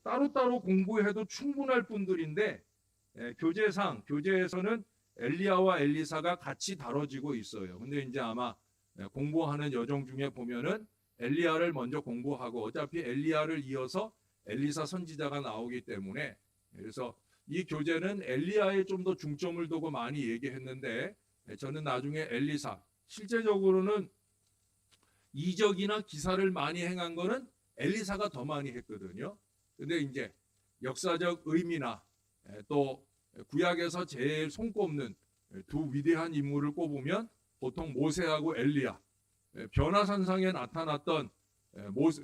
따로따로 공부해도 충분할 분들인데 교재에서는 엘리야와 엘리사가 같이 다뤄지고 있어요. 근데 이제 아마 공부하는 여정 중에 보면은 엘리야를 먼저 공부하고 어차피 엘리야를 이어서 엘리사 선지자가 나오기 때문에 그래서 이 교재는 엘리야에 좀 더 중점을 두고 많이 얘기했는데 저는 나중에 엘리사 실제적으로는 이적이나 기사를 많이 행한 거는 엘리사가 더 많이 했거든요. 근데 이제 역사적 의미나 또 구약에서 제일 손꼽는 두 위대한 인물을 꼽으면 보통 모세하고 엘리야, 변화산상에 나타났던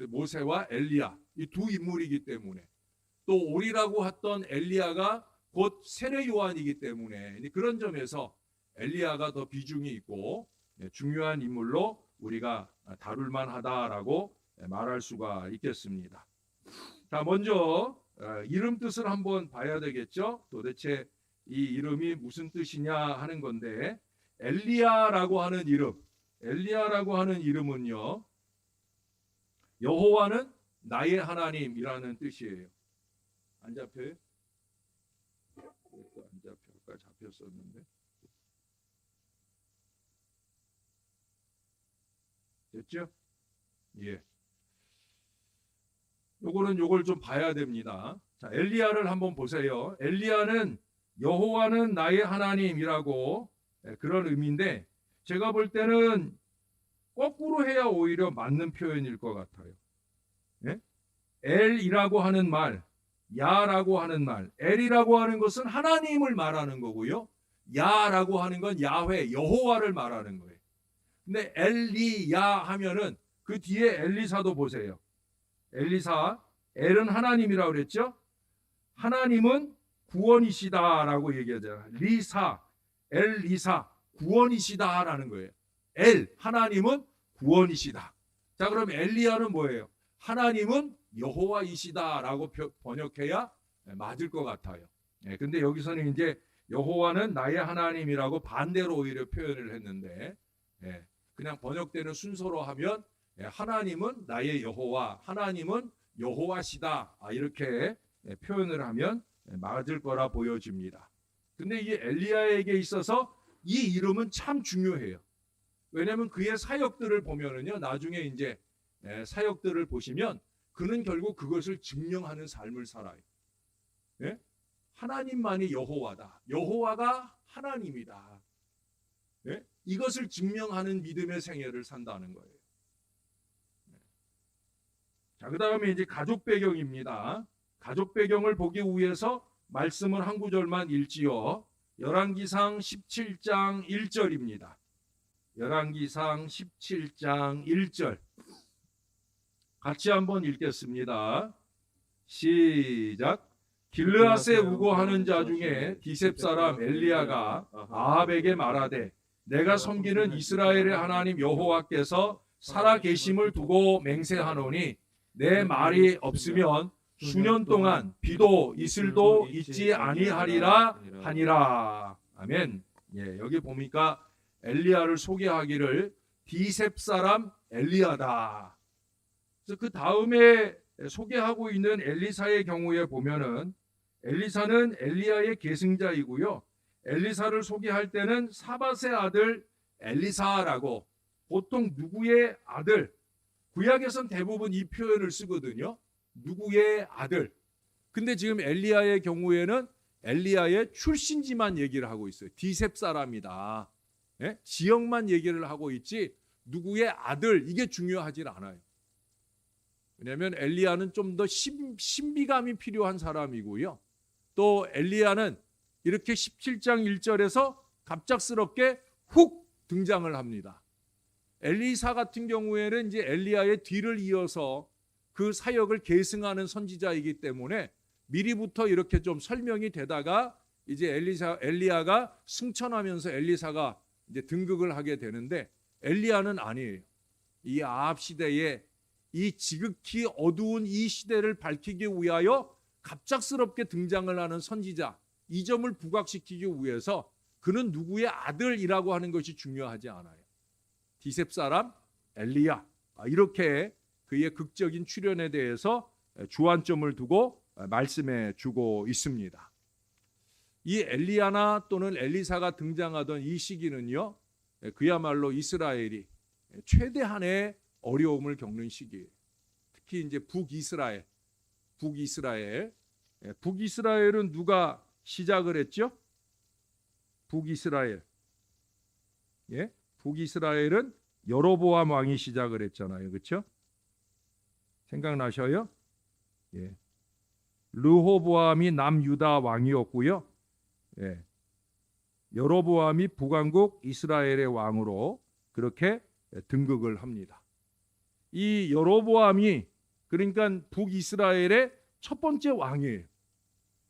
모세와 엘리야 이 두 인물이기 때문에 또 오리라고 했던 엘리야가 곧 세례 요한이기 때문에 그런 점에서 엘리야가 더 비중이 있고 중요한 인물로 우리가 다룰 만하다라고 말할 수가 있겠습니다. 자, 먼저 이름 뜻을 한번 봐야 되겠죠. 도대체 이 이름이 무슨 뜻이냐 하는 건데 엘리야라고 하는 이름은요. 여호와는 나의 하나님이라는 뜻이에요. 안 잡혀요? 안 잡혀. 아까 잡혔었는데. 됐죠? 예. 요걸 좀 봐야 됩니다. 자, 엘리야를 한번 보세요. 엘리야는 여호와는 나의 하나님이라고 그런 의미인데 제가 볼 때는 거꾸로 해야 오히려 맞는 표현일 것 같아요. 예? 엘이라고 하는 말, 야라고 하는 말, 엘이라고 하는 것은 하나님을 말하는 거고요. 야라고 하는 건 야훼, 여호와를 말하는 거예요. 근데 엘리야 하면은 그 뒤에 엘리사도 보세요. 엘리사, 엘은 하나님이라고 그랬죠? 하나님은 구원이시다라고 얘기하잖아요. 리사, 엘리사, 구원이시다라는 거예요. 엘, 하나님은 구원이시다. 자, 그럼 엘리야는 뭐예요? 하나님은 여호와이시다라고 번역해야 맞을 것 같아요. 근데 여기서는 이제 여호와는 나의 하나님이라고 반대로 오히려 표현을 했는데 그냥 번역되는 순서로 하면 하나님은 나의 여호와, 하나님은 여호와시다 이렇게 표현을 하면 맞을 거라 보여집니다. 근데 이 엘리야에게 있어서 이 이름은 참 중요해요. 왜냐하면 그의 사역들을 보면은요, 나중에 이제 사역들을 보시면 그는 결국 그것을 증명하는 삶을 살아요. 예? 하나님만이 여호와다. 여호와가 하나님이다. 예? 이것을 증명하는 믿음의 생애를 산다는 거예요. 자, 그 다음에 이제 가족 배경입니다. 가족 배경을 보기 위해서 말씀을 한 구절만 읽지요. 열왕기상 17장 1절입니다. 열왕기상 17장 1절 같이 한번 읽겠습니다. 시작. 길르앗에 우거하는 자 중에 디셉 사람 엘리야가 아합에게 말하되 내가 섬기는 이스라엘의 하나님 여호와께서 살아 계심을 두고 맹세하노니 내 말이 없으면 수년 동안 비도 이슬도 있지 아니하리라 하니라. 아멘. 예, 여기 보니까 엘리야를 소개하기를 디셉 사람 엘리야다. 그래서 그 다음에 소개하고 있는 엘리사의 경우에 보면은 엘리사는 엘리야의 계승자이고요. 엘리사를 소개할 때는 사밧의 아들 엘리사라고 보통 누구의 아들, 구약에선 대부분 이 표현을 쓰거든요. 누구의 아들. 근데 지금 엘리야의 경우에는 엘리야의 출신지만 얘기를 하고 있어요. 디셉 사람이다. 예? 지역만 얘기를 하고 있지 누구의 아들 이게 중요하지 않아요. 왜냐하면 엘리야는 좀 더 신비감이 필요한 사람이고요. 또 엘리야는 이렇게 17장 1절에서 갑작스럽게 훅 등장을 합니다. 엘리사 같은 경우에는 이제 엘리야의 뒤를 이어서 그 사역을 계승하는 선지자이기 때문에 미리부터 이렇게 좀 설명이 되다가 이제 엘리야가 승천하면서 엘리사가 이제 등극을 하게 되는데 엘리야는 아니에요. 이 아합 시대에 이 지극히 어두운 이 시대를 밝히기 위하여 갑작스럽게 등장을 하는 선지자, 이 점을 부각시키기 위해서 그는 누구의 아들이라고 하는 것이 중요하지 않아요. 디셉 사람 엘리야, 이렇게 그의 극적인 출현에 대해서 주안점을 두고 말씀해 주고 있습니다. 이 엘리야나 또는 엘리사가 등장하던 이 시기는요, 그야말로 이스라엘이 최대한의 어려움을 겪는 시기예요. 특히 이제 북이스라엘은 누가 시작을 했죠? 북이스라엘은 여로보암 왕이 시작을 했잖아요, 그렇죠? 생각나셔요? 르호보암이 남유다 왕이었고요. 여로보암이 북왕국 이스라엘의 왕으로 그렇게 등극을 합니다. 이 여로보암이 그러니까 북이스라엘의 첫 번째 왕이에요.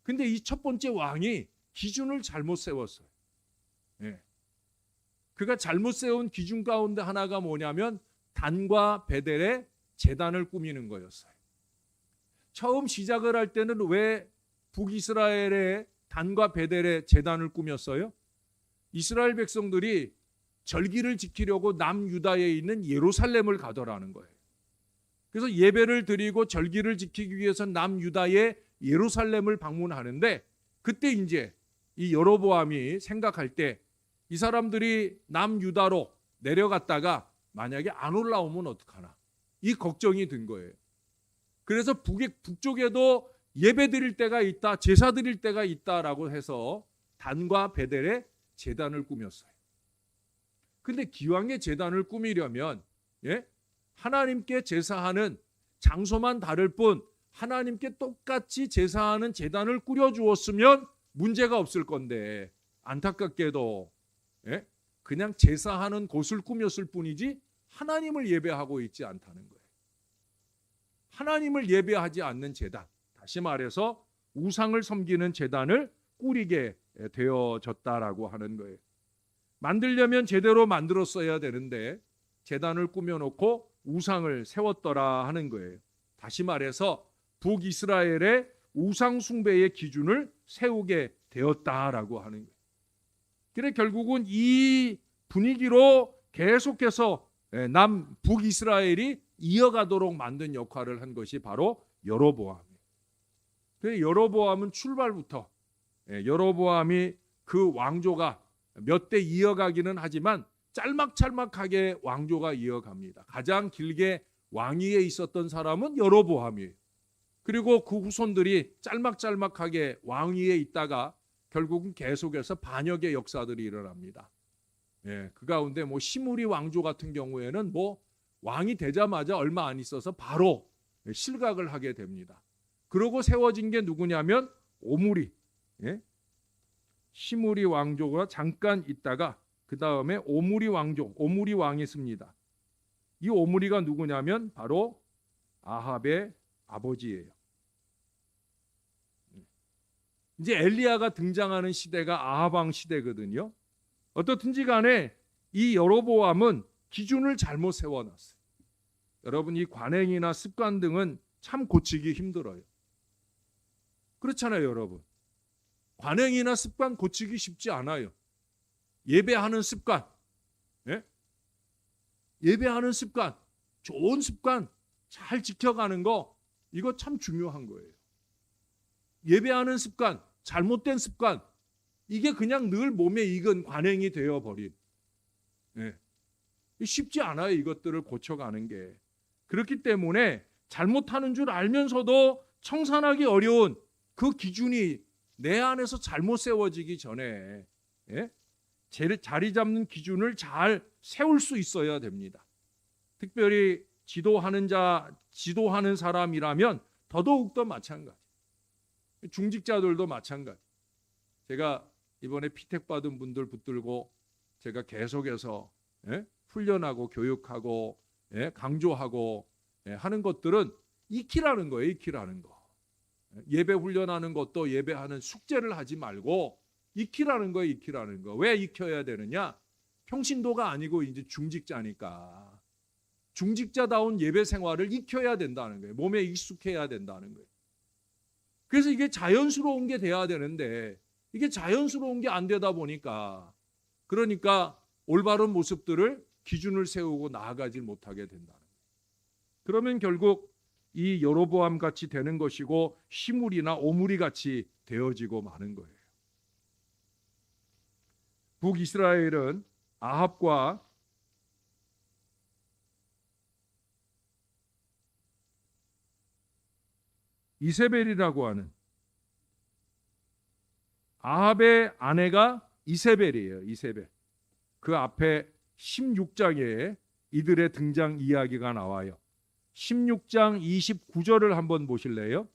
근데 이 첫 번째 왕이 기준을 잘못 세웠어요. 그가 잘못 세운 기준 가운데 하나가 뭐냐면 단과 베델의 제단을 꾸미는 거였어요. 처음 시작을 할 때는 왜 북이스라엘의 단과 베델의 제단을 꾸몄어요? 이스라엘 백성들이 절기를 지키려고 남유다에 있는 예루살렘을 가더라는 거예요. 그래서 예배를 드리고 절기를 지키기 위해서 남유다의 예루살렘을 방문하는데, 그때 이제 이 여로보암이 생각할 때 이 사람들이 남유다로 내려갔다가 만약에 안 올라오면 어떡하나, 이 걱정이 든 거예요. 그래서 북쪽에도 예배 드릴 때가 있다, 제사 드릴 때가 있다라고 해서 단과 베델의 제단을 꾸몄어요. 근데 기왕에 제단을 꾸미려면 하나님께 제사하는 장소만 다를 뿐 하나님께 똑같이 제사하는 제단을 꾸려주었으면 문제가 없을 건데, 안타깝게도 그냥 제사하는 곳을 꾸몄을 뿐이지 하나님을 예배하고 있지 않다는 거예요. 하나님을 예배하지 않는 제단, 다시 말해서 우상을 섬기는 제단을 꾸리게 되어졌다라고 하는 거예요. 만들려면 제대로 만들었어야 되는데 제단을 꾸며놓고 우상을 세웠더라 하는 거예요. 다시 말해서 북이스라엘의 우상 숭배의 기준을 세우게 되었다라고 하는 거예요. 그래 결국은 이 분위기로 계속해서 북이스라엘이 이어가도록 만든 역할을 한 것이 바로 여로보암이에요. 그래서 여로보암은 출발부터 여로보암이 그 왕조가 몇 대 이어가기는 하지만 짤막짤막하게 왕조가 이어갑니다. 가장 길게 왕위에 있었던 사람은 여로보암이에요. 그리고 그 후손들이 짤막짤막하게 왕위에 있다가 결국은 계속해서 반역의 역사들이 일어납니다. 그 가운데 시므리 왕조 같은 경우에는 왕이 되자마자 얼마 안 있어서 바로 실각을 하게 됩니다. 그러고 세워진 게 누구냐면 오므리. 시므리 왕조가 잠깐 있다가 그 다음에 오므리 왕이 씁니다. 이 오므리가 누구냐면 바로 아합의 아버지예요. 이제 엘리야가 등장하는 시대가 아합 왕 시대거든요. 어떻든지 간에 이 여로보암은 기준을 잘못 세워놨어요. 여러분, 이 관행이나 습관 등은 참 고치기 힘들어요. 그렇잖아요, 여러분. 관행이나 습관 고치기 쉽지 않아요. 예배하는 습관, 예배하는 습관, 좋은 습관 잘 지켜가는 거, 이거 참 중요한 거예요. 예배하는 습관, 잘못된 습관, 이게 그냥 늘 몸에 익은 관행이 되어버린, 쉽지 않아요. 이것들을 고쳐가는 게. 그렇기 때문에 잘못하는 줄 알면서도 청산하기 어려운 그 기준이 내 안에서 잘못 세워지기 전에 자리 잡는 기준을 잘 세울 수 있어야 됩니다. 특별히 지도하는 사람이라면 더더욱더 마찬가지. 중직자들도 마찬가지. 제가 이번에 피택 받은 분들 붙들고 제가 계속해서 훈련하고 교육하고 강조하고 하는 것들은 익히라는 거예요. 익히라는 거. 예배 훈련하는 것도 예배하는 숙제를 하지 말고 익히라는 거예요. 익히라는 거. 왜 익혀야 되느냐? 평신도가 아니고 이제 중직자니까. 중직자다운 예배 생활을 익혀야 된다는 거예요. 몸에 익숙해야 된다는 거예요. 그래서 이게 자연스러운 게 돼야 되는데 이게 자연스러운 게 안 되다 보니까 그러니까 올바른 모습들을 기준을 세우고 나아가지 못하게 된다는 거예요. 그러면 결국 이 여로보암 같이 되는 것이고 시물이나 오므리 같이 되어지고 마는 거예요. 북이스라엘은 아합과 이세벨이라고 하는, 아합의 아내가 이세벨이에요. 이세벨. 그 앞에 16장에 이들의 등장 이야기가 나와요. 16장 29절을 한번 보실래요?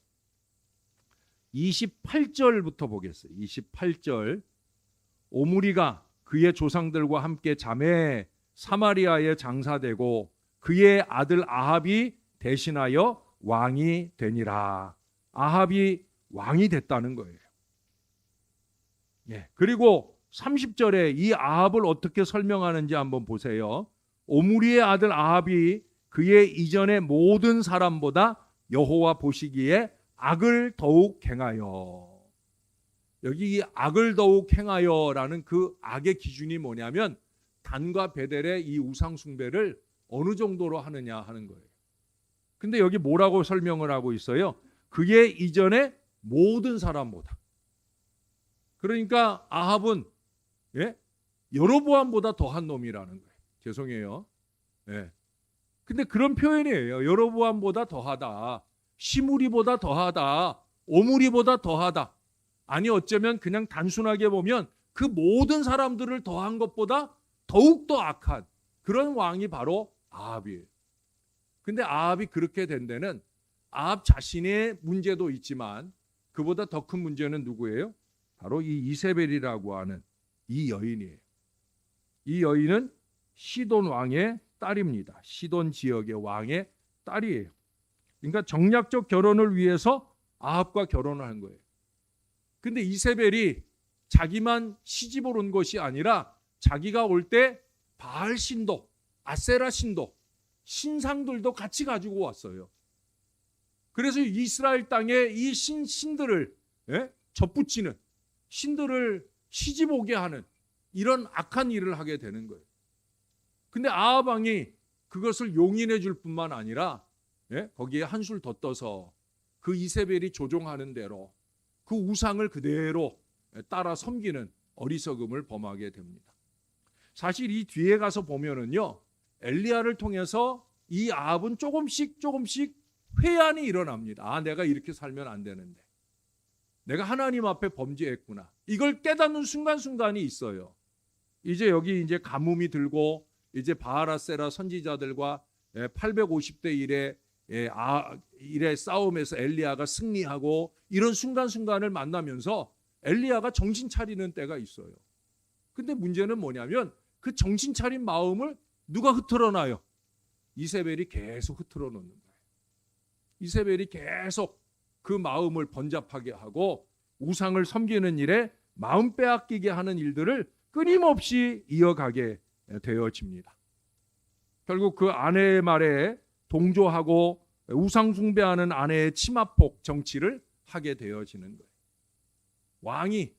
28절부터 보겠어요. 28절. 오므리가 그의 조상들과 함께 자매 사마리아에 장사되고 그의 아들 아합이 대신하여 왕이 되니라. 아합이 왕이 됐다는 거예요. 예. 그리고 30절에 이 아합을 어떻게 설명하는지 한번 보세요. 오므리의 아들 아합이 그의 이전의 모든 사람보다 여호와 보시기에 악을 더욱 행하여. 여기 이 악을 더욱 행하여라는 그 악의 기준이 뭐냐면 단과 베델의 이 우상 숭배를 어느 정도로 하느냐 하는 거예요. 근데 여기 뭐라고 설명을 하고 있어요? 그의 이전의 모든 사람보다. 그러니까 아합은 여로보암보다 더한 놈이라는 거예요. 죄송해요. 근데 그런 표현이에요. 여로보암보다 더하다. 시므리보다 더하다. 오므리보다 더하다. 아니 어쩌면 그냥 단순하게 보면 그 모든 사람들을 더한 것보다 더욱더 악한 그런 왕이 바로 아합이에요. 근데 아합이 그렇게 된 데는 아합 자신의 문제도 있지만 그보다 더 큰 문제는 누구예요? 바로 이 이세벨이라고 하는 이 여인이에요. 이 여인은 시돈 왕의 딸입니다. 시돈 지역의 왕의 딸이에요. 그러니까 정략적 결혼을 위해서 아합과 결혼을 한 거예요. 근데 이세벨이 자기만 시집을 온 것이 아니라 자기가 올 때 바알 신도, 아세라 신도, 신상들도 같이 가지고 왔어요. 그래서 이스라엘 땅에 이 신들을 접붙이는, 신들을 시집 오게 하는 이런 악한 일을 하게 되는 거예요. 근데 아합 왕이 그것을 용인해 줄 뿐만 아니라 거기에 한술 더 떠서 그 이세벨이 조종하는 대로 그 우상을 그대로 따라 섬기는 어리석음을 범하게 됩니다. 사실 이 뒤에 가서 보면은요, 엘리야를 통해서 이 아합은 조금씩 회한이 일어납니다. 아, 내가 이렇게 살면 안 되는데, 내가 하나님 앞에 범죄했구나. 이걸 깨닫는 순간순간이 있어요. 이제 여기 이제 가뭄이 들고 이제 바알아세라 선지자들과 850대 1의 싸움에서 엘리야가 승리하고 이런 순간순간을 만나면서 엘리야가 정신 차리는 때가 있어요. 근데 문제는 뭐냐면 그 정신 차린 마음을 누가 흐트러놔요? 이세벨이 계속 흐트러 놓는 거예요. 이세벨이 계속 그 마음을 번잡하게 하고 우상을 섬기는 일에 마음 빼앗기게 하는 일들을 끊임없이 이어가게 되어집니다. 결국 그 아내의 말에 동조하고 우상 숭배하는 아내의 치마폭 정치를 하게 되어지는 거예요. 왕이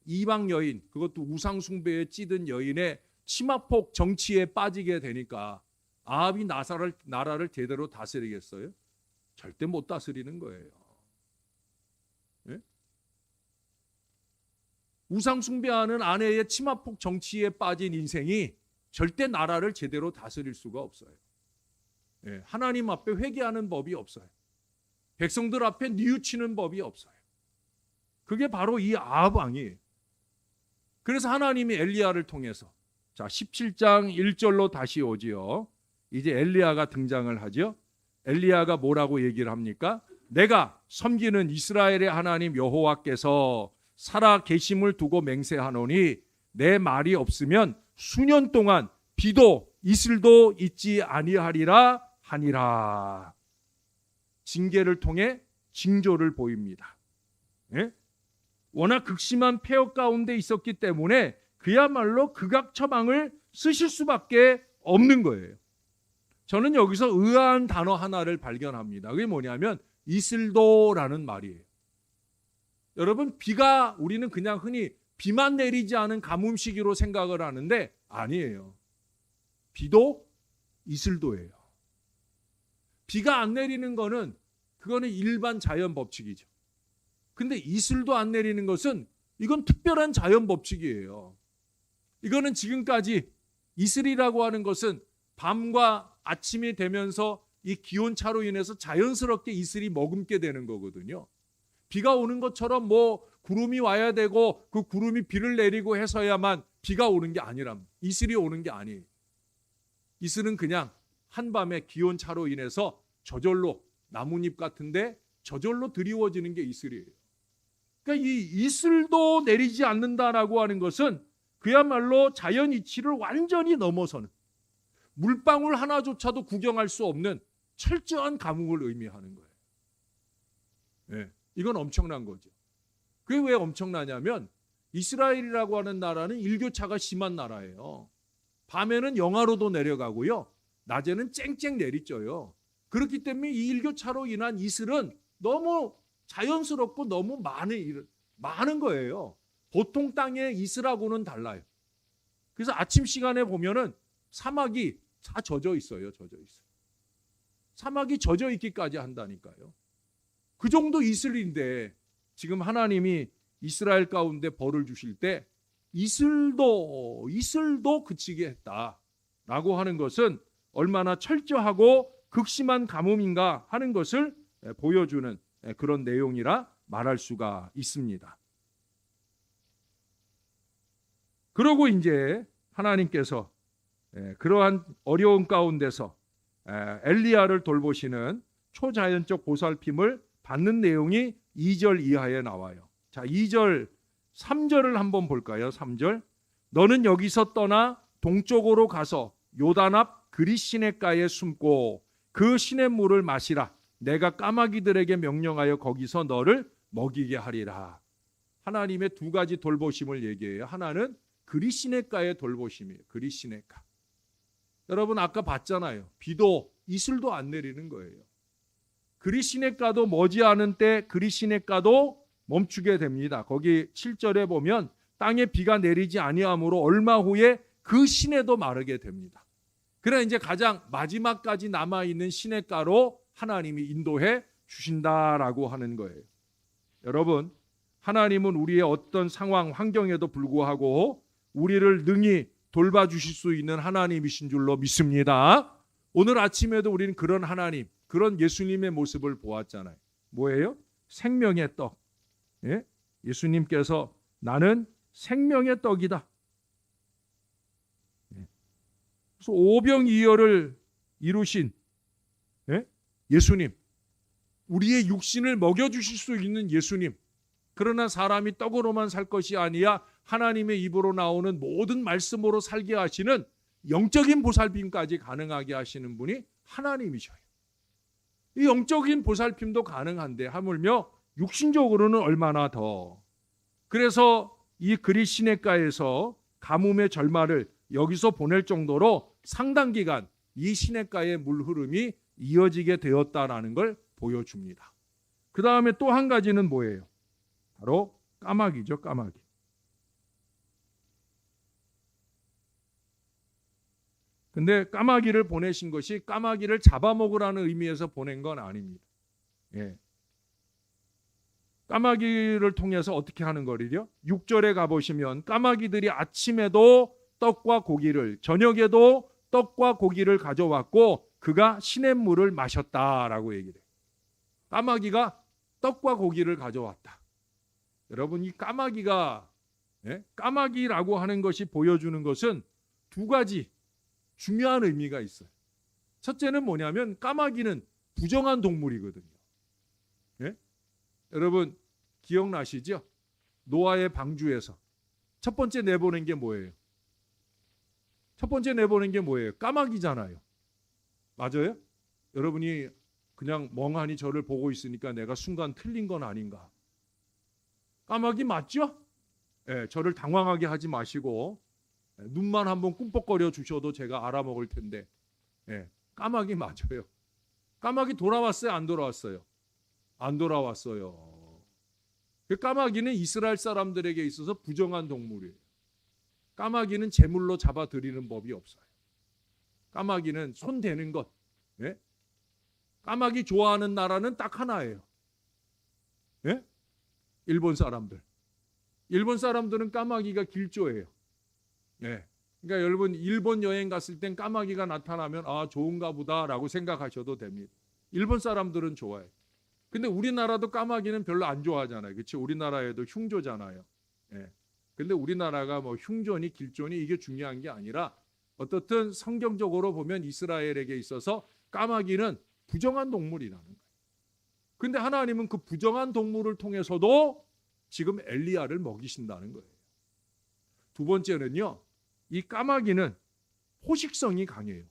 이방 여인, 그것도 우상 숭배에 찌든 여인의 치마폭 정치에 빠지게 되니까 아합이 나라를 제대로 다스리겠어요? 절대 못 다스리는 거예요. 우상 숭배하는 아내의 치마폭 정치에 빠진 인생이 절대 나라를 제대로 다스릴 수가 없어요. 하나님 앞에 회개하는 법이 없어요. 백성들 앞에 뉘우치는 법이 없어요. 그게 바로 이 아합 왕이에요. 그래서 하나님이 엘리야를 통해서, 자 17장 1절로 다시 오지요. 이제 엘리야가 등장을 하죠. 엘리야가 뭐라고 얘기를 합니까? 내가 섬기는 이스라엘의 하나님 여호와께서 살아 계심을 두고 맹세하노니 내 말이 없으면 수년 동안 비도 이슬도 있지 아니하리라 하니라. 징계를 통해 징조를 보입니다. 워낙 극심한 폐역 가운데 있었기 때문에 그야말로 극악처방을 쓰실 수밖에 없는 거예요. 저는 여기서 의아한 단어 하나를 발견합니다. 그게 뭐냐면 이슬도라는 말이에요. 여러분, 비가 우리는 그냥 흔히 비만 내리지 않은 가뭄 시기로 생각을 하는데 아니에요. 비도 이슬도예요. 비가 안 내리는 거는 그거는 일반 자연 법칙이죠. 근데 이슬도 안 내리는 것은 이건 특별한 자연 법칙이에요. 이거는 지금까지 이슬이라고 하는 것은 밤과 아침이 되면서 이 기온차로 인해서 자연스럽게 이슬이 머금게 되는 거거든요. 비가 오는 것처럼 뭐 구름이 와야 되고 그 구름이 비를 내리고 해서야만 비가 오는 게 아니랍니다. 이슬이 오는 게 아니에요. 이슬은 그냥 한밤의 기온차로 인해서 저절로 나뭇잎 같은데 저절로 드리워지는 게 이슬이에요. 그러니까 이 이슬도 내리지 않는다라고 하는 것은 그야말로 자연 이치를 완전히 넘어서는, 물방울 하나조차도 구경할 수 없는 철저한 가뭄을 의미하는 거예요. 네, 이건 엄청난 거죠. 그게 왜 엄청나냐면 이스라엘이라고 하는 나라는 일교차가 심한 나라예요. 밤에는 영하로도 내려가고요, 낮에는 쨍쨍 내리쬐요. 그렇기 때문에 이 일교차로 인한 이슬은 너무 자연스럽고 너무 많은 거예요. 보통 땅의 이슬하고는 달라요. 그래서 아침 시간에 보면은 사막이 다 젖어 있어요. 젖어 있어요. 사막이 젖어 있기까지 한다니까요. 그 정도 이슬인데 지금 하나님이 이스라엘 가운데 벌을 주실 때 이슬도 그치게 했다라고 하는 것은 얼마나 철저하고 극심한 가뭄인가 하는 것을 보여주는 그런 내용이라 말할 수가 있습니다. 그러고 이제 하나님께서 그러한 어려운 가운데서 엘리야를 돌보시는 초자연적 보살핌을 받는 내용이 2절 이하에 나와요. 자, 2절, 3절을 한번 볼까요? 3절. 너는 여기서 떠나 동쪽으로 가서 요단 앞 그리 시냇가에 숨고 그 시냇물을 마시라. 내가 까마귀들에게 명령하여 거기서 너를 먹이게 하리라. 하나님의 두 가지 돌보심을 얘기해요. 하나는 그리 시냇가의 돌보심이에요. 그리 시냇가. 여러분 아까 봤잖아요. 비도 이슬도 안 내리는 거예요. 그리 시냇가도 머지않은 때 그리 시냇가도 멈추게 됩니다. 거기 7절에 보면 땅에 비가 내리지 아니하므로 얼마 후에 그 시내도 마르게 됩니다. 그래 이제 가장 마지막까지 남아있는 시냇가로 하나님이 인도해 주신다라고 하는 거예요. 여러분, 하나님은 우리의 어떤 상황, 환경에도 불구하고 우리를 능히 돌봐주실 수 있는 하나님이신 줄로 믿습니다. 오늘 아침에도 우리는 그런 하나님, 그런 예수님의 모습을 보았잖아요. 뭐예요? 생명의 떡. 예? 예수님께서 나는 생명의 떡이다. 그래서 오병이어를 이루신 예수님, 우리의 육신을 먹여주실 수 있는 예수님. 그러나 사람이 떡으로만 살 것이 아니야 하나님의 입으로 나오는 모든 말씀으로 살게 하시는 영적인 보살핌까지 가능하게 하시는 분이 하나님이셔요. 이 영적인 보살핌도 가능한데 하물며 육신적으로는 얼마나 더. 그래서 이 그리 시냇가에서 가뭄의 절마를 여기서 보낼 정도로 상당 기간 이 시냇가의 물 흐름이 이어지게 되었다라는 걸 보여줍니다. 그 다음에 또 한 가지는 뭐예요? 바로 까마귀죠. 까마귀. 근데 까마귀를 보내신 것이 까마귀를 잡아먹으라는 의미에서 보낸 건 아닙니다. 예. 까마귀를 통해서 어떻게 하는 거리요? 6절에 가보시면 까마귀들이 아침에도 떡과 고기를, 저녁에도 떡과 고기를 가져왔고 그가 시냇물을 마셨다라고 얘기를 해요. 까마귀가 떡과 고기를 가져왔다. 여러분, 이 까마귀가 까마귀라고 하는 것이 보여주는 것은 두 가지 중요한 의미가 있어요. 첫째는 뭐냐면 까마귀는 부정한 동물이거든요. 예? 여러분 기억나시죠? 노아의 방주에서 첫 번째 내보낸 게 뭐예요? 첫 번째 내보낸 게 뭐예요? 까마귀잖아요. 맞아요? 여러분이 그냥 멍하니 저를 보고 있으니까 내가 순간 틀린 건 아닌가? 까마귀 맞죠? 예, 저를 당황하게 하지 마시고 눈만 한번 꿈뻑거려 주셔도 제가 알아먹을 텐데 까마귀 맞아요. 까마귀 돌아왔어요? 안 돌아왔어요? 안 돌아왔어요. 까마귀는 이스라엘 사람들에게 있어서 부정한 동물이에요. 까마귀는 제물로 잡아들이는 법이 없어요. 까마귀는 손 대는 것, 까마귀 좋아하는 나라는 딱 하나예요. 예? 일본 사람들. 일본 사람들은 까마귀가 길조예요. 예. 그러니까 여러분 일본 여행 갔을 땐 까마귀가 나타나면 아 좋은가 보다라고 생각하셔도 됩니다. 일본 사람들은 좋아해요. 근데 우리나라도 까마귀는 별로 안 좋아하잖아요. 그렇죠? 우리나라에도 흉조잖아요. 예. 근데 우리나라가 뭐 흉조니 길조니 이게 중요한 게 아니라 어떻든 성경적으로 보면 이스라엘에게 있어서 까마귀는 부정한 동물이라는 거예요. 근데 하나님은 그 부정한 동물을 통해서도 지금 엘리야를 먹이신다는 거예요. 두 번째는요. 이 까마귀는 포식성이 강해요.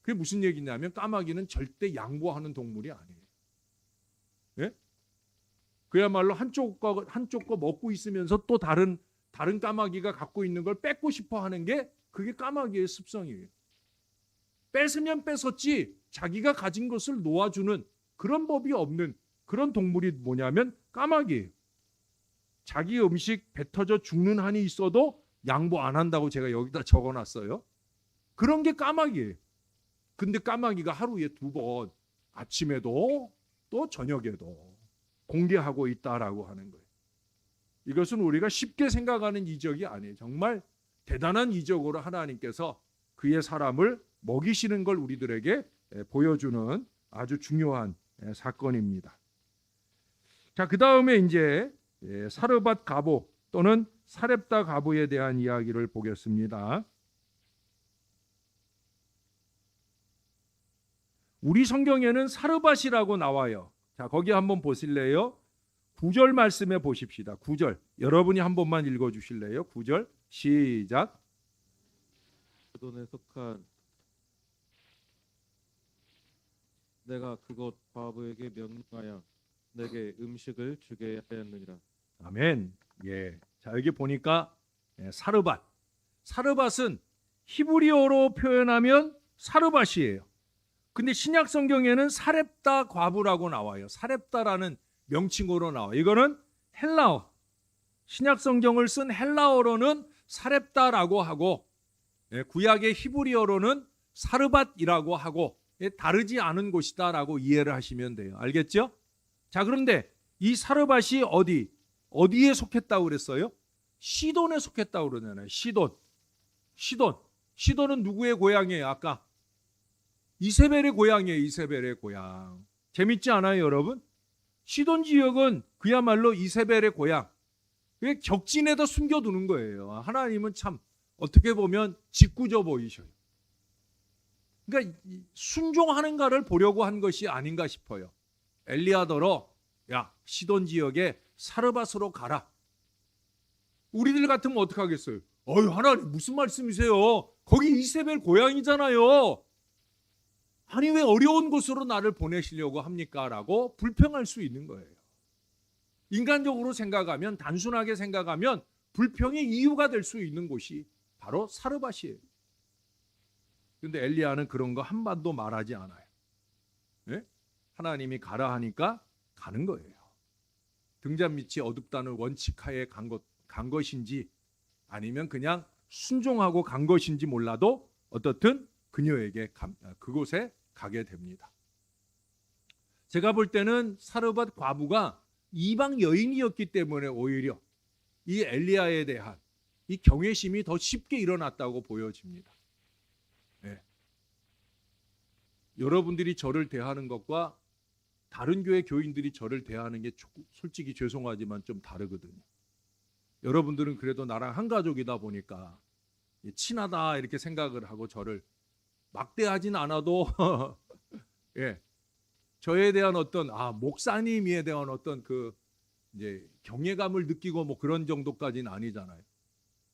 그게 무슨 얘기냐면 까마귀는 절대 양보하는 동물이 아니에요. 예? 그야말로 한쪽 거 먹고 있으면서 또 다른 까마귀가 갖고 있는 걸 뺏고 싶어 하는 게 그게 까마귀의 습성이에요. 뺏으면 뺏었지 자기가 가진 것을 놓아주는 그런 법이 없는 그런 동물이 뭐냐면 까마귀예요. 자기 음식 뱉어져 죽는 한이 있어도 양보 안 한다고 제가 여기다 적어놨어요. 그런 게 까마귀예요. 근데 까마귀가 하루에 2번 아침에도 또 저녁에도 공개하고 있다라고 하는 거예요. 이것은 우리가 쉽게 생각하는 이적이 아니에요. 정말 대단한 이적으로 하나님께서 그의 사람을 먹이시는 걸 우리들에게 보여주는 아주 중요한 사건입니다. 자, 그 다음에 이제 사르밧 가보 또는 사렙다 가보에 대한 이야기를 보겠습니다. 우리 성경에는 사르밧이라고 나와요. 자, 거기 한번 보실래요? 9절 말씀에 보십시다. 9절. 여러분이 한 번만 읽어 주실래요? 9절. 시작. 시돈에 속한 내가 그곳 과부에게 명령하여 내게 음식을 주게 하였느니라. 아멘. 예. 자, 여기 보니까 사르밧. 사르밧은 히브리어로 표현하면 사르밧이에요. 근데 신약 성경에는 사렙다 과부라고 나와요. 사렙다라는 명칭으로 나와요. 이거는 헬라어. 신약 성경을 쓴 헬라어로는 사렙다라고 하고 구약의 히브리어로는 사르밧이라고 하고 다르지 않은 곳이다라고 이해를 하시면 돼요. 알겠죠? 자, 그런데 이 사르밧이 어디에 속했다고 그랬어요? 시돈에 속했다고 그러잖아요. 시돈은 누구의 고향이에요? 아까 이세벨의 고향이에요. 이세벨의 고향. 재밌지 않아요, 여러분? 시돈 지역은 그야말로 이세벨의 고향. 그게 격진에다 숨겨두는 거예요. 하나님은 참 어떻게 보면 짓궂어 보이셔요. 그러니까 순종하는가를 보려고 한 것이 아닌가 싶어요. 엘리야더러 야 시돈 지역에 사르밧으로 가라. 우리들 같으면 어떻게 하겠어요? 하나님 무슨 말씀이세요? 거기 이세벨 고향이잖아요. 아니 왜 어려운 곳으로 나를 보내시려고 합니까? 라고 불평할 수 있는 거예요. 인간적으로 생각하면 단순하게 생각하면 불평의 이유가 될 수 있는 곳이 바로 사르밧이에요. 그런데 엘리야는 그런 거 한마디도 말하지 않아요. 네? 하나님이 가라 하니까 가는 거예요. 등잔 밑이 어둡다는 원칙하에 간 것인지 아니면 그냥 순종하고 간 것인지 몰라도 어떻든 그녀에게 그곳에 가게 됩니다. 제가 볼 때는 사르밧 과부가 이방 여인이었기 때문에 오히려 이 엘리야에 대한 이 경외심이 더 쉽게 일어났다고 보여집니다. 네. 여러분들이 저를 대하는 것과 다른 교회 교인들이 저를 대하는 게 솔직히 죄송하지만 좀 다르거든요. 여러분들은 그래도 나랑 한 가족이다 보니까 친하다 이렇게 생각을 하고 저를 막대하진 않아도 예, 저에 대한 어떤 목사님에 대한 어떤 그 이제 경외감을 느끼고 뭐 그런 정도까지는 아니잖아요.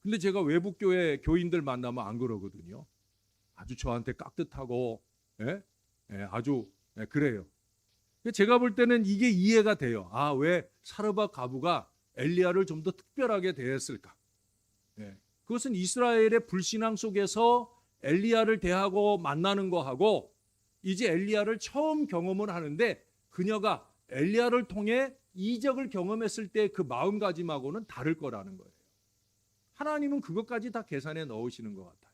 근데 제가 외국 교회 교인들 만나면 안 그러거든요. 아주 저한테 깍듯하고 아주 그래요. 제가 볼 때는 이게 이해가 돼요. 왜 사르밧 과부가 엘리야를 좀 더 특별하게 대했을까? 그것은 이스라엘의 불신앙 속에서 엘리야를 대하고 만나는 거하고 이제 엘리야를 처음 경험을 하는데 그녀가 엘리야를 통해 이적을 경험했을 때 그 마음가짐하고는 다를 거라는 거예요. 하나님은 그것까지 다 계산에 넣으시는 것 같아요.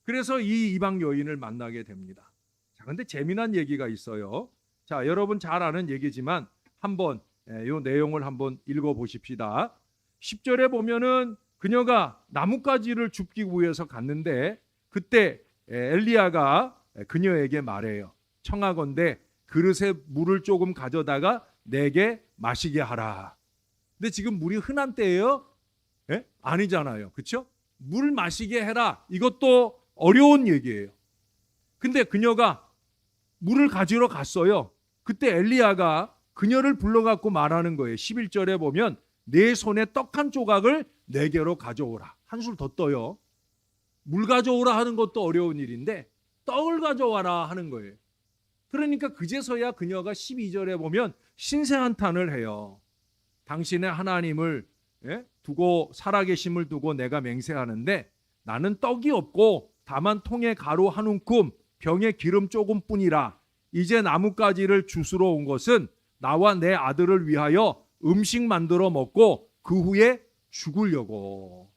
그래서 이 이방 여인을 만나게 됩니다. 자, 근데 재미난 얘기가 있어요. 자, 여러분 잘 아는 얘기지만 한번 이 내용을 한번 읽어 보십시다. 10절에 보면은 그녀가 나뭇가지를 줍기 위해서 갔는데 그때 엘리야가 그녀에게 말해요. 청하건대 그릇에 물을 조금 가져다가 내게 마시게 하라. 근데 지금 물이 흔한 때예요? 예? 아니잖아요. 그렇죠? 물 마시게 해라. 이것도 어려운 얘기예요. 근데 그녀가 물을 가지러 갔어요. 그때 엘리야가 그녀를 불러갖고 말하는 거예요. 11절에 보면 내 손에 떡 한 조각을 내게로 가져오라. 한술 더 떠요. 물 가져오라 하는 것도 어려운 일인데 떡을 가져와라 하는 거예요. 그러니까 그제서야 그녀가 12절에 보면 신세한탄을 해요. 당신의 하나님을 두고 살아계심을 두고 내가 맹세하는데 나는 떡이 없고 다만 통에 가루 한 움큼 병에 기름 조금뿐이라. 이제 나뭇가지를 주스러 온 것은 나와 내 아들을 위하여 음식 만들어 먹고 그 후에 죽으려고.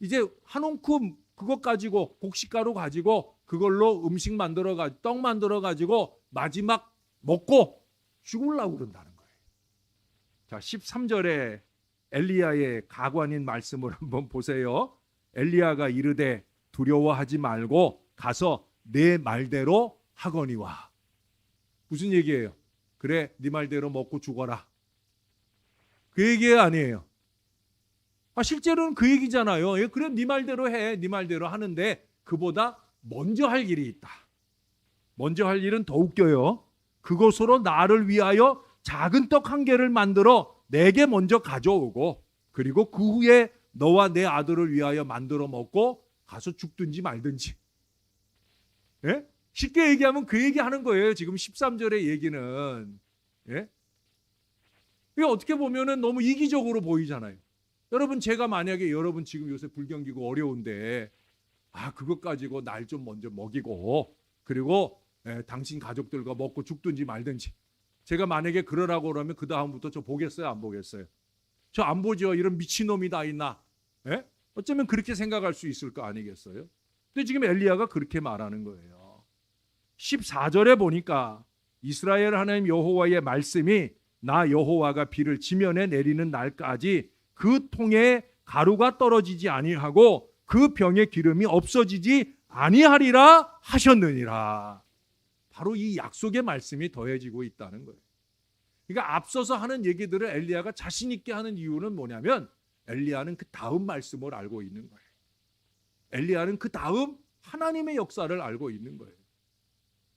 이제 한 움큼 그것 가지고 곡식가루 가지고 그걸로 음식 만들어 가지고 떡 만들어 가지고 마지막 먹고 죽으려고 그런다는 거예요. 자, 13절에 엘리야의 가관인 말씀을 한번 보세요. 엘리야가 이르되 두려워하지 말고 가서 내 말대로 하거니와. 무슨 얘기예요? 그래, 네 말대로 먹고 죽어라. 그 얘기 아니에요. 실제로는 그 얘기잖아요. 그래, 네 말대로 해. 네 말대로 하는데 그보다 먼저 할 일이 있다. 먼저 할 일은 더 웃겨요. 그것으로 나를 위하여 작은 떡 한 개를 만들어 내게 먼저 가져오고 그리고 그 후에 너와 내 아들을 위하여 만들어 먹고 가서 죽든지 말든지. 예? 쉽게 얘기하면 그 얘기하는 거예요. 지금 13절의 얘기는. 예? 이게 어떻게 보면은 너무 이기적으로 보이잖아요. 여러분, 제가 만약에 여러분 지금 요새 불경기고 어려운데 그것 가지고 날 좀 먼저 먹이고 그리고 당신 가족들과 먹고 죽든지 말든지, 제가 만약에 그러라고 그러면 그 다음부터 저 보겠어요, 안 보겠어요? 저 안 보죠. 이런 미친놈이 다 있나? 예? 어쩌면 그렇게 생각할 수 있을 거 아니겠어요? 근데 지금 엘리야가 그렇게 말하는 거예요. 14절에 보니까 이스라엘 하나님 여호와의 말씀이 나 여호와가 비를 지면에 내리는 날까지 그 통에 가루가 떨어지지 아니하고 그 병에 기름이 없어지지 아니하리라 하셨느니라. 바로 이 약속의 말씀이 더해지고 있다는 거예요. 그러니까 앞서서 하는 얘기들을 엘리야가 자신 있게 하는 이유는 뭐냐면 엘리야는 그 다음 말씀을 알고 있는 거예요. 엘리야는 그 다음 하나님의 역사를 알고 있는 거예요.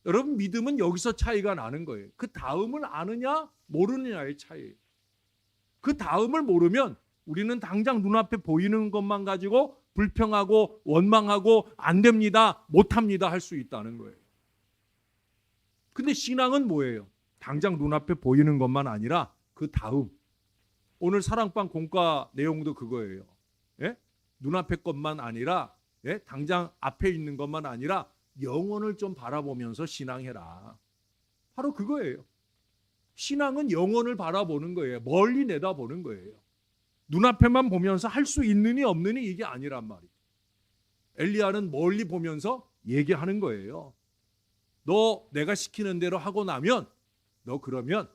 여러분, 믿음은 여기서 차이가 나는 거예요. 그 다음을 아느냐 모르느냐의 차이예요. 그 다음을 모르면 우리는 당장 눈앞에 보이는 것만 가지고 불평하고 원망하고 안 됩니다, 못합니다 할 수 있다는 거예요. 근데 신앙은 뭐예요? 당장 눈앞에 보이는 것만 아니라 그 다음. 오늘 사랑방 공과 내용도 그거예요. 예? 눈앞에 것만 아니라 당장 앞에 있는 것만 아니라 영혼을 좀 바라보면서 신앙해라. 바로 그거예요. 신앙은 영혼을 바라보는 거예요. 멀리 내다보는 거예요. 눈앞에만 보면서 할 수 있느니 없느니 이게 아니란 말이에요. 엘리야는 멀리 보면서 얘기하는 거예요. 너 내가 시키는 대로 하고 나면 너 그러면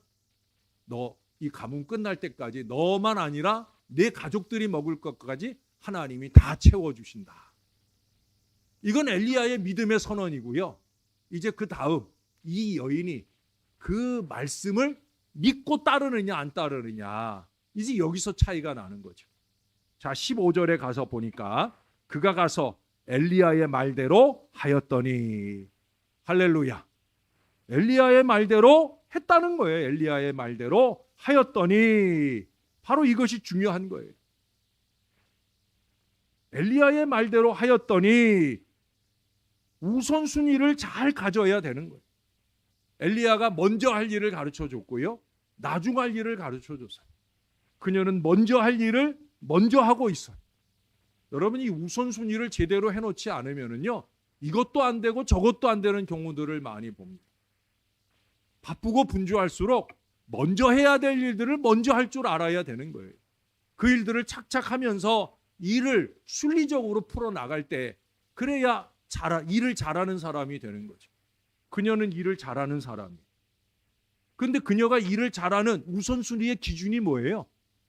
너 이 가뭄 끝날 때까지 너만 아니라 내 가족들이 먹을 것까지 하나님이 다 채워주신다. 이건 엘리야의 믿음의 선언이고요. 이제 그 다음 이 여인이 그 말씀을 믿고 따르느냐 안 따르느냐, 이제 여기서 차이가 나는 거죠. 자, 15절에 가서 보니까 그가 가서 엘리야의 말대로 하였더니, 할렐루야, 엘리야의 말대로 했다는 거예요. 엘리야의 말대로 하였더니, 바로 이것이 중요한 거예요. 엘리야의 말대로 하였더니 우선순위를 잘 가져야 되는 거예요. 엘리야가 먼저 할 일을 가르쳐 줬고요, 나중 할 일을 가르쳐 줬어요. 그녀는 먼저 할 일을 먼저 하고 있어요. 여러분이 우선순위를 제대로 해놓지 않으면요, 이것도 안 되고 저것도 안 되는 경우들을 많이 봅니다. 바쁘고 분주할수록 먼저 해야 될 일들을 먼저 할 줄 알아야 되는 거예요. 그 일들을 착착 하면서 일을 순리적으로 풀어나갈 때 그래야 일을 잘하는 사람이 되는 거죠. 그녀는 일을 잘하는 사람이에요. 그런데 그녀가 일을 잘하는 우선순위의 기준이 뭐예요?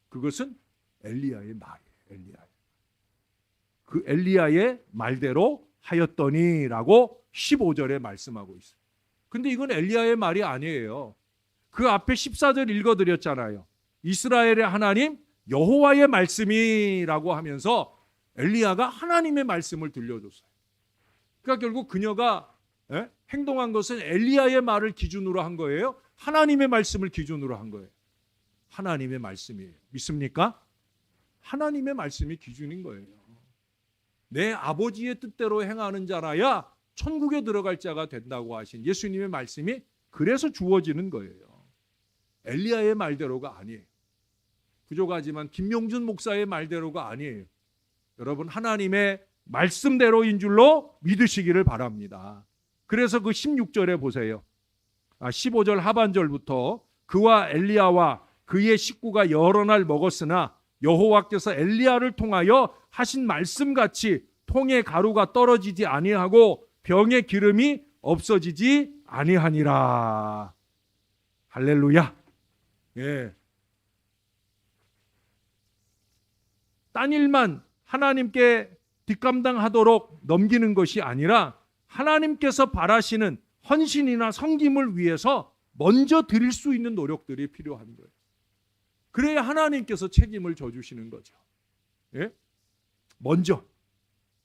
그것은 엘리야의 말이에요. 그 엘리야의 말대로 하였더니라고 15절에 말씀하고 있어요. 근데 이건 엘리야의 말이 아니에요. 그 앞에 14절 읽어드렸잖아요. 이스라엘의 하나님 여호와의 말씀이라고 하면서 엘리야가 하나님의 말씀을 들려줬어요. 그러니까 결국 그녀가 행동한 것은 엘리야의 말을 기준으로 한 거예요? 하나님의 말씀을 기준으로 한 거예요? 하나님의 말씀이에요. 믿습니까? 하나님의 말씀이 기준인 거예요. 내 아버지의 뜻대로 행하는 자라야 천국에 들어갈 자가 된다고 하신 예수님의 말씀이 그래서 주어지는 거예요. 엘리야의 말대로가 아니에요. 부족하지만 김용준 목사의 말대로가 아니에요. 여러분, 하나님의 말씀대로인 줄로 믿으시기를 바랍니다. 그래서 그 16절에 보세요. 15절 하반절부터 그와 엘리야와 그의 식구가 여러 날 먹었으나 여호와께서 엘리야를 통하여 하신 말씀같이 통에 가루가 떨어지지 아니하고 병에 기름이 없어지지 아니하니라. 할렐루야. 예. 딴 일만 하나님께 뒷감당하도록 넘기는 것이 아니라 하나님께서 바라시는 헌신이나 섬김을 위해서 먼저 드릴 수 있는 노력들이 필요한 거예요. 그래야 하나님께서 책임을 져주시는 거죠. 예? 먼저.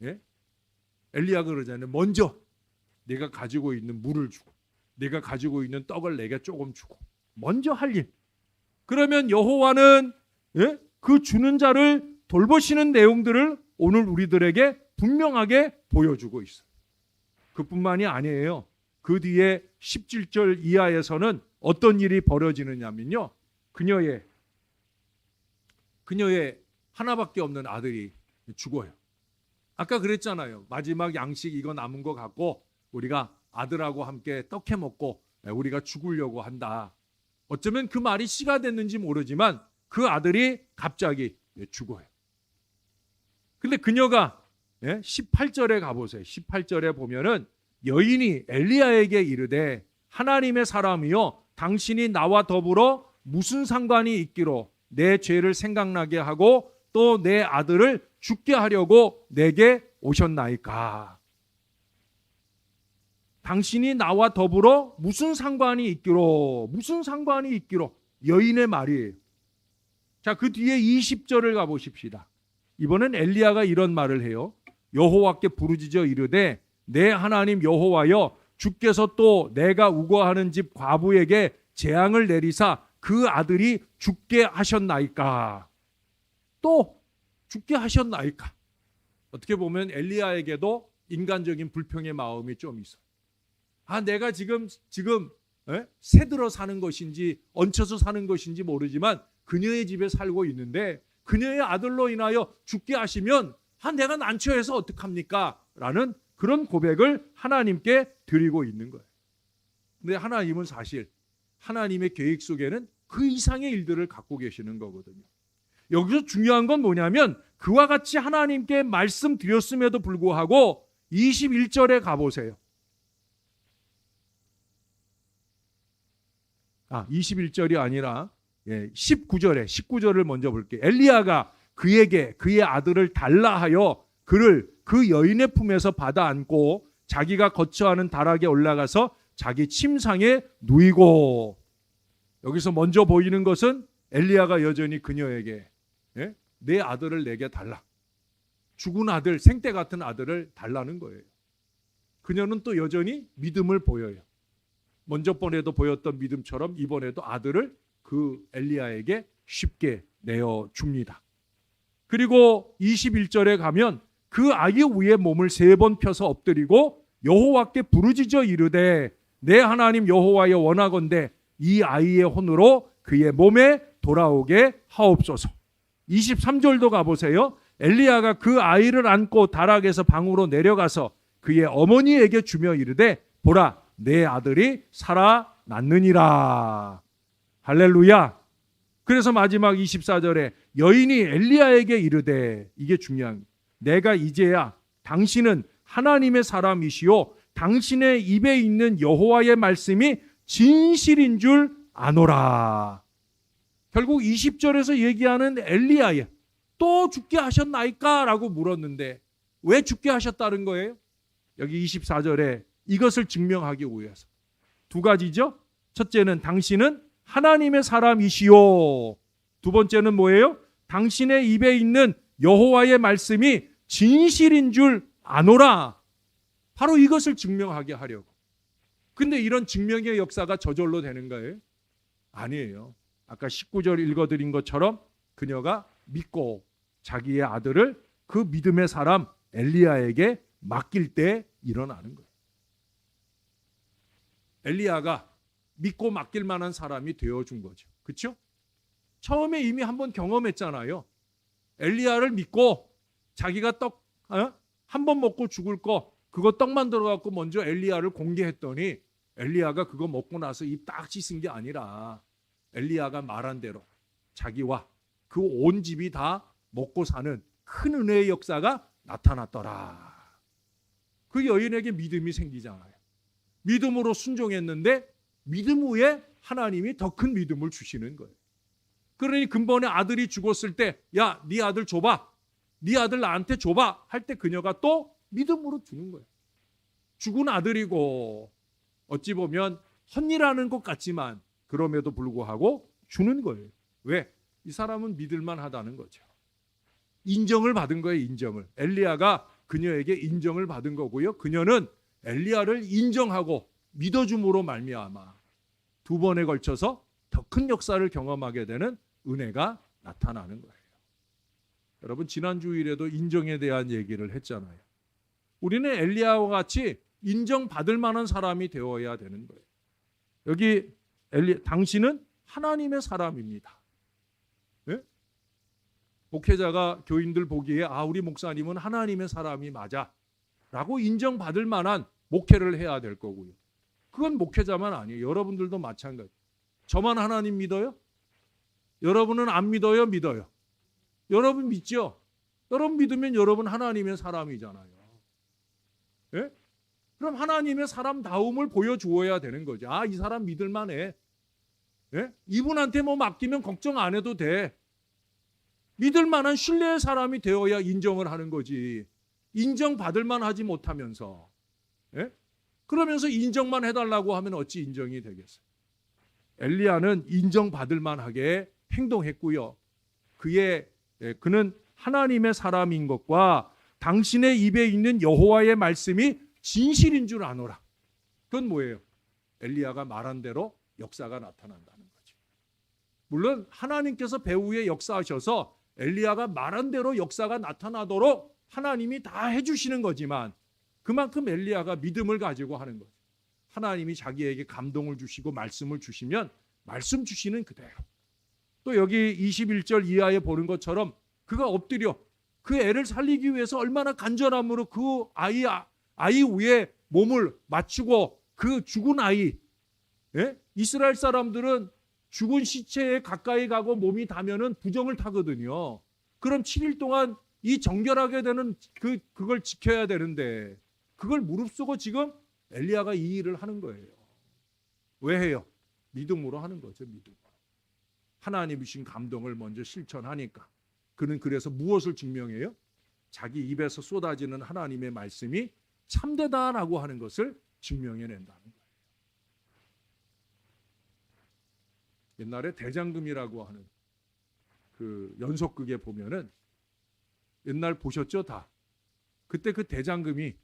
예? 엘리야가 그러잖아요. 먼저 내가 가지고 있는 물을 주고 내가 가지고 있는 떡을 내게 조금 주고 먼저 할 일. 그러면 여호와는 그 주는 자를 돌보시는 내용들을 오늘 우리들에게 분명하게 보여주고 있어요. 그뿐만이 아니에요. 그 뒤에 17절 이하에서는 어떤 일이 벌어지느냐면요. 그녀의 하나밖에 없는 아들이 죽어요. 아까 그랬잖아요. 마지막 양식 이거 남은 거 갖고 우리가 아들하고 함께 떡해 먹고 우리가 죽으려고 한다. 어쩌면 그 말이 씨가 됐는지 모르지만 그 아들이 갑자기 죽어요. 근데 그녀가 18절에 가보세요. 18절에 보면은 여인이 엘리야에게 이르되 하나님의 사람이여 당신이 나와 더불어 무슨 상관이 있기로 내 죄를 생각나게 하고 또 내 아들을 죽게 하려고 내게 오셨나이까. 당신이 나와 더불어 무슨 상관이 있기로 여인의 말이에요. 자, 그 뒤에 20절을 가보십시다. 이번엔 엘리야가 이런 말을 해요. 여호와께 부르짖어 이르되 내 하나님 여호와여 주께서 또 내가 우거하는 집 과부에게 재앙을 내리사 그 아들이 죽게 하셨나이까. 또 죽게 하셨나이까. 어떻게 보면 엘리야에게도 인간적인 불평의 마음이 좀 있어요. 내가 지금 새들어 사는 것인지 얹혀서 사는 것인지 모르지만 그녀의 집에 살고 있는데 그녀의 아들로 인하여 죽게 하시면 내가 난처해서 어떡합니까? 라는 그런 고백을 하나님께 드리고 있는 거예요. 근데 하나님은 사실 하나님의 계획 속에는 그 이상의 일들을 갖고 계시는 거거든요. 여기서 중요한 건 뭐냐면 그와 같이 하나님께 말씀드렸음에도 불구하고 21절에 가보세요. 21절이 아니라 19절을 먼저 볼게요. 엘리야가 그에게 그의 아들을 달라 하여 그를 그 여인의 품에서 받아 안고 자기가 거처하는 다락에 올라가서 자기 침상에 누이고. 여기서 먼저 보이는 것은 엘리야가 여전히 그녀에게 내 아들을 내게 달라. 죽은 아들, 생때 같은 아들을 달라는 거예요. 그녀는 또 여전히 믿음을 보여요. 먼저 번에도 보였던 믿음처럼 이번에도 아들을 그 엘리야에게 쉽게 내어줍니다. 그리고 21절에 가면 그 아이 위에 몸을 3번 펴서 엎드리고 여호와께 부르짖어 이르되 내 하나님 여호와여 원하건대 이 아이의 혼으로 그의 몸에 돌아오게 하옵소서. 23절도 가보세요. 엘리야가 그 아이를 안고 다락에서 방으로 내려가서 그의 어머니에게 주며 이르되 보라 내 아들이 살아났느니라. 할렐루야. 그래서 마지막 24절에 여인이 엘리야에게 이르되, 이게 중요한 거예요. 내가 이제야 당신은 하나님의 사람이시요 당신의 입에 있는 여호와의 말씀이 진실인 줄 아노라. 결국 20절에서 얘기하는 엘리야에 또 죽게 하셨나이까? 라고 물었는데 왜 죽게 하셨다는 거예요? 여기 24절에 이것을 증명하기 위해서 두 가지죠. 첫째는 당신은 하나님의 사람이시오. 두 번째는 뭐예요? 당신의 입에 있는 여호와의 말씀이 진실인 줄 아노라. 바로 이것을 증명하게 하려고. 근데 이런 증명의 역사가 저절로 되는 거예요? 아니에요. 아까 19절 읽어드린 것처럼 그녀가 믿고 자기의 아들을 그 믿음의 사람 엘리야에게 맡길 때 일어나는 거예요. 엘리야가 믿고 맡길 만한 사람이 되어준 거죠. 그렇죠? 처음에 이미 한번 경험했잖아요. 엘리야를 믿고 자기가 떡 한 번 먹고 죽을 거 그거 떡 만들어 갖고 먼저 엘리야를 공개했더니 엘리야가 그거 먹고 나서 입 딱 씻은 게 아니라 엘리야가 말한 대로 자기와 그 온 집이 다 먹고 사는 큰 은혜의 역사가 나타났더라. 그 여인에게 믿음이 생기잖아요. 믿음으로 순종했는데 믿음 후에 하나님이 더 큰 믿음을 주시는 거예요. 그러니 근본에 아들이 죽었을 때 야, 네 아들 줘봐. 네 아들 나한테 줘봐. 할 때 그녀가 또 믿음으로 주는 거예요. 죽은 아들이고 어찌 보면 헛일하는 것 같지만 그럼에도 불구하고 주는 거예요. 왜? 이 사람은 믿을만 하다는 거죠. 인정을 받은 거예요. 인정을. 엘리야가 그녀에게 인정을 받은 거고요. 그녀는 엘리야를 인정하고 믿어줌으로 말미암아 두 번에 걸쳐서 더 큰 역사를 경험하게 되는 은혜가 나타나는 거예요. 여러분 지난 주일에도 인정에 대한 얘기를 했잖아요. 우리는 엘리야와 같이 인정받을 만한 사람이 되어야 되는 거예요. 여기 당신은 하나님의 사람입니다. 네? 목회자가 교인들 보기에 우리 목사님은 하나님의 사람이 맞아 라고 인정받을 만한 목회를 해야 될 거고요. 그건 목회자만 아니에요. 여러분들도 마찬가지. 저만 하나님 믿어요? 여러분은 안 믿어요? 믿어요? 여러분 믿죠? 여러분 믿으면 여러분 하나님의 사람이잖아요. 예? 그럼 하나님의 사람다움을 보여주어야 되는 거죠. 이 사람 믿을만해. 예? 이분한테 뭐 맡기면 걱정 안 해도 돼. 믿을 만한 신뢰의 사람이 되어야 인정을 하는 거지. 인정받을 만하지 못하면서 그러면서 인정만 해달라고 하면 어찌 인정이 되겠어요. 엘리야는 인정받을 만하게 행동했고요. 그는 하나님의 사람인 것과 당신의 입에 있는 여호와의 말씀이 진실인 줄 아노라. 그건 뭐예요? 엘리야가 말한 대로 역사가 나타난다는 거죠. 물론 하나님께서 배후에 역사하셔서 엘리야가 말한 대로 역사가 나타나도록 하나님이 다 해주시는 거지만 그만큼 엘리야가 믿음을 가지고 하는 거죠. 하나님이 자기에게 감동을 주시고 말씀을 주시면 말씀 주시는 그대로. 또 여기 21절 이하에 보는 것처럼 그가 엎드려 그 애를 살리기 위해서 얼마나 간절함으로 그 아이 위에 몸을 맞추고 그 죽은 아이. 이스라엘 사람들은 죽은 시체에 가까이 가고 몸이 닿으면 부정을 타거든요. 그럼 7일 동안 이 정결하게 되는 그걸 지켜야 되는데 그걸 무릅쓰고 지금 엘리야가 이 일을 하는 거예요. 왜 해요? 믿음으로 하는 거죠. 믿음으로. 하나님이 주신 감동을 먼저 실천하니까. 그는 그래서 무엇을 증명해요? 자기 입에서 쏟아지는 하나님의 말씀이 참되다라고 하는 것을 증명해낸다는 거예요. 옛날에 대장금이라고 하는 그 연속극에 보면은 옛날 보셨죠? 다. 그때 그 대장금이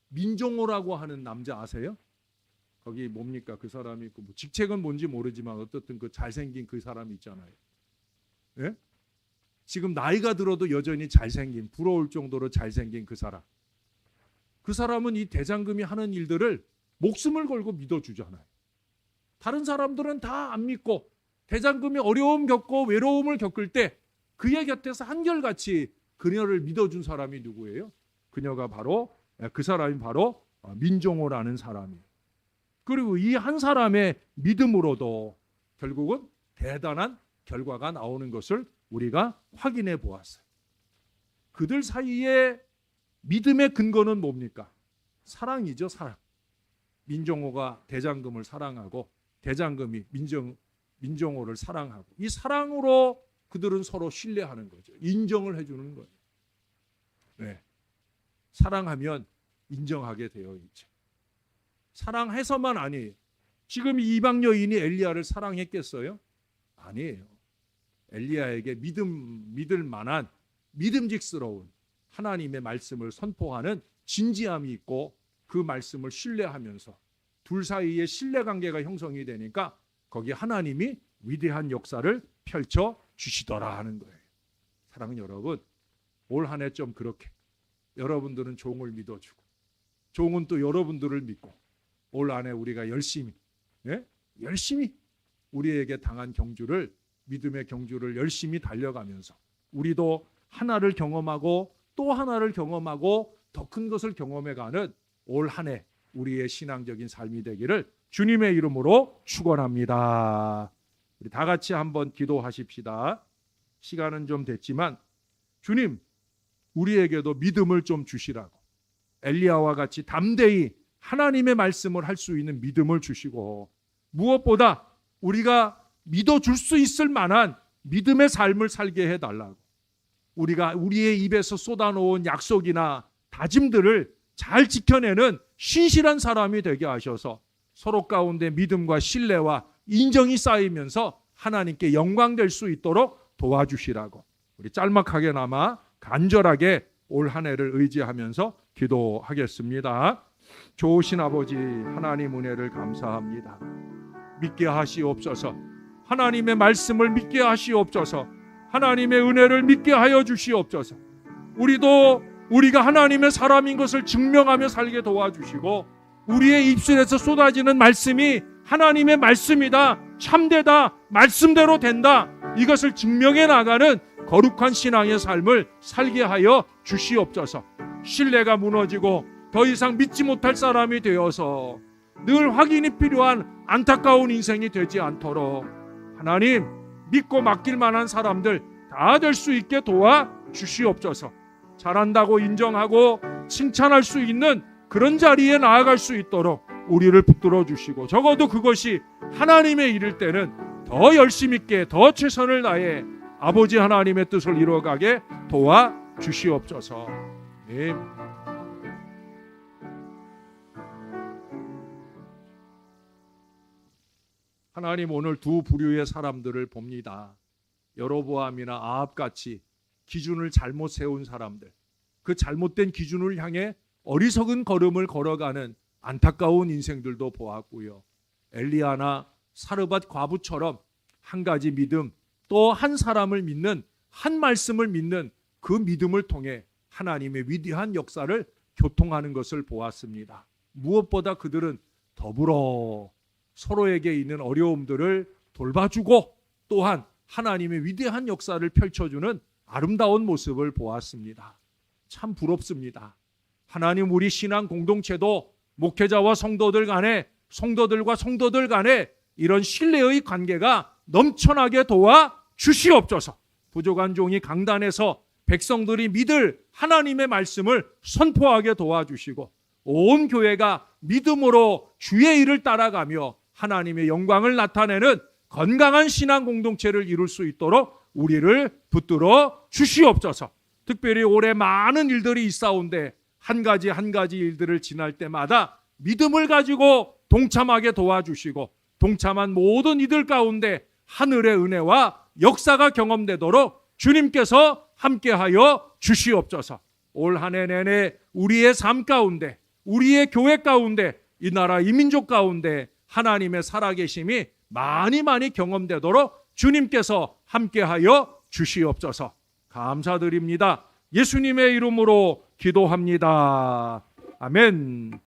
민종호라고 하는 남자 아세요? 거기 뭡니까? 그 사람이 뭐 직책은 뭔지 모르지만 어떻든 그 잘생긴 그 사람 있잖아요. 예? 지금 나이가 들어도 여전히 잘생긴, 부러울 정도로 잘생긴 그 사람. 그 사람은 이 대장금이 하는 일들을 목숨을 걸고 믿어주잖아요. 다른 사람들은 다 안 믿고 대장금이 어려움 겪고 외로움을 겪을 때 그의 곁에서 한결같이 그녀를 믿어준 사람이 누구예요? 그 사람이 바로 민종호라는 사람이에요. 그리고 이 한 사람의 믿음으로도 결국은 대단한 결과가 나오는 것을 우리가 확인해 보았어요. 그들 사이에 믿음의 근거는 뭡니까? 사랑이죠, 사랑. 민정호가 대장금을 사랑하고 대장금이 민정호를 사랑하고 이 사랑으로 그들은 서로 신뢰하는 거죠. 인정을 해주는 거예요. 네. 사랑하면 인정하게 되어 있죠. 사랑해서만 아니에요. 지금 이방 여인이 엘리야를 사랑했겠어요? 아니에요. 엘리야에게 믿을 만한 믿음직스러운 하나님의 말씀을 선포하는 진지함이 있고 그 말씀을 신뢰하면서 둘 사이에 신뢰관계가 형성이 되니까 거기 하나님이 위대한 역사를 펼쳐 주시더라 하는 거예요. 사랑하는 여러분, 올 한 해 좀 그렇게 여러분들은 종을 믿어주고 종은 또 여러분들을 믿고 올 한 해 우리가 열심히 우리에게 당한 경주를 믿음의 경주를 열심히 달려가면서 우리도 하나를 경험하고 또 하나를 경험하고 더 큰 것을 경험해가는 올 한 해 우리의 신앙적인 삶이 되기를 주님의 이름으로 축원합니다. 우리 다 같이 한번 기도하십시다. 시간은 좀 됐지만 주님, 우리에게도 믿음을 좀 주시라고 엘리야와 같이 담대히 하나님의 말씀을 할 수 있는 믿음을 주시고 무엇보다 우리가 믿어줄 수 있을 만한 믿음의 삶을 살게 해달라고 우리가 우리의 입에서 쏟아놓은 약속이나 다짐들을 잘 지켜내는 신실한 사람이 되게 하셔서 서로 가운데 믿음과 신뢰와 인정이 쌓이면서 하나님께 영광될 수 있도록 도와주시라고 우리 짤막하게나마 간절하게 올 한 해를 의지하면서 기도하겠습니다. 좋으신 아버지 하나님 은혜를 감사합니다. 믿게 하시옵소서. 하나님의 말씀을 믿게 하시옵소서. 하나님의 은혜를 믿게 하여 주시옵소서. 우리도 우리가 하나님의 사람인 것을 증명하며 살게 도와주시고 우리의 입술에서 쏟아지는 말씀이 하나님의 말씀이다, 참되다, 말씀대로 된다, 이것을 증명해 나가는 거룩한 신앙의 삶을 살게 하여 주시옵소서. 신뢰가 무너지고 더 이상 믿지 못할 사람이 되어서 늘 확인이 필요한 안타까운 인생이 되지 않도록 하나님 믿고 맡길 만한 사람들 다 될 수 있게 도와 주시옵소서. 잘한다고 인정하고 칭찬할 수 있는 그런 자리에 나아갈 수 있도록 우리를 붙들어 주시고 적어도 그것이 하나님의 일일 때는 더 열심 있게 더 최선을 다해 아버지 하나님의 뜻을 이루어가게 도와 주시옵소서. 아멘. 하나님 오늘 두 부류의 사람들을 봅니다. 여로보암이나 아합같이 기준을 잘못 세운 사람들, 그 잘못된 기준을 향해 어리석은 걸음을 걸어가는 안타까운 인생들도 보았고요. 엘리야나 사르밧 과부처럼 한 가지 믿음, 또 한 사람을 믿는, 한 말씀을 믿는 그 믿음을 통해 하나님의 위대한 역사를 교통하는 것을 보았습니다. 무엇보다 그들은 더불어 서로에게 있는 어려움들을 돌봐주고 또한 하나님의 위대한 역사를 펼쳐주는 아름다운 모습을 보았습니다. 참 부럽습니다. 하나님 우리 신앙 공동체도 목회자와 성도들과 성도들 간에 이런 신뢰의 관계가 넘쳐나게 도와 주시옵소서. 부족한 종이 강단에서 백성들이 믿을 하나님의 말씀을 선포하게 도와주시고 온 교회가 믿음으로 주의 일을 따라가며 하나님의 영광을 나타내는 건강한 신앙 공동체를 이룰 수 있도록 우리를 붙들어 주시옵소서. 특별히 올해 많은 일들이 있사온데 한 가지 일들을 지날 때마다 믿음을 가지고 동참하게 도와주시고 동참한 모든 이들 가운데 하늘의 은혜와 역사가 경험되도록 주님께서 함께하여 주시옵소서. 올 한 해 내내 우리의 삶 가운데, 우리의 교회 가운데, 이 나라 이 민족 가운데 하나님의 살아계심이 많이 경험되도록 주님께서 함께하여 주시옵소서. 감사드립니다. 예수님의 이름으로 기도합니다. 아멘.